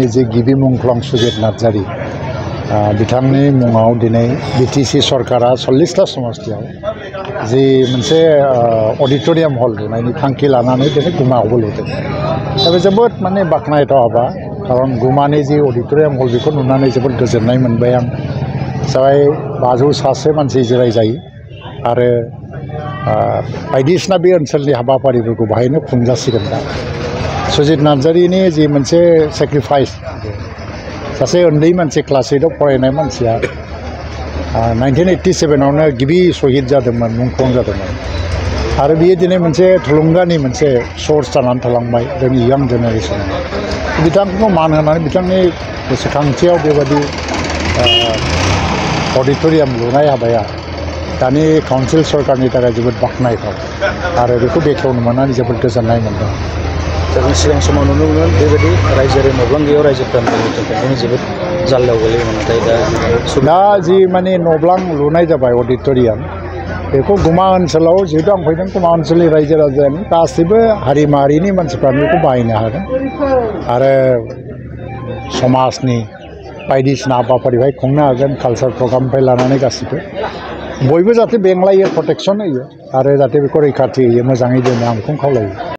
गुमानि जे गिबि मुंख्लं सुजित नार्जारी बिथांनि मुङाव दिनै बिटिसि सरकारा 40टा समस्तियाव जे मोनसे अडिटोरियाम हल लुनायनि थांखि लानानै दिनै गुमायावबो लुदों। दा बे जोबोद माने बाख्नायथाव हाबा, खारन गुमानि जे अडिटोरियाम हल बेखौ नुनानै जोबोद गोजोननाय मोनबाय आं। जाय 500 सासे मानसि जिरायजायो आरो बायदिसिना बे ओनसोलनि हाबाफारिफोरखौ बाहायनो खुंजासिगोन। दा सुजित नार्जारीनि जि मोनसे सेक्रिफाइस, सासे उन्दै मानसि क्लास 8आव फरायनाय मानसिया 1987आवनो गिबि शहीद जादोंमोन, मुंख्लं जादोंमोन आरो बियो दिनै मोनसे थुलुंगानि मोनसे सर्स जानानै थालांबाय जोंनि यां जेनेरेसनाव। बिथांखौ मान होनानै बिथांनि गोसोखांथियाव बेबायदि अडिटोरियाम लुनाय हाबाया दानि काउन्सिल सरकारनि थाखाय जोबोद बाख्नायथाव आरो बेखौ बेखेवनो मोननानै जोबोद गोजोननाय मोनदों। जों सिगां समाव नुनो मोनो बेबायदि रायजोआरि न'ब्लां गैयाव रायजोफोरा थाखाय जोबोद जाल्लायाव गोलैयोमोन। नाथाय दा जि माने न'ब्लां लुनाय जाबाय अडिटोरियाम, बेखौ गुमा ओनसोलाव जिहेतु आं फैदों, गुमा ओनसोलनि रायजो राजानि गासैबो हारि माहारिनि मानसिफ्रानो बेखौ बाहायनो हागोन आरो समाजनि बायदिसिना हाबाफारिहाय खुंनो हागोन। कालचार प्रग्रामनिफ्राय लानानै गासिबो बयबो जाहाथे बेंलायो, प्रटेक्सन होयो आरो जाहाथे बेखौ रैखाथि होयो, मोजाङै दोनो, आं बेखौनो खावलायो।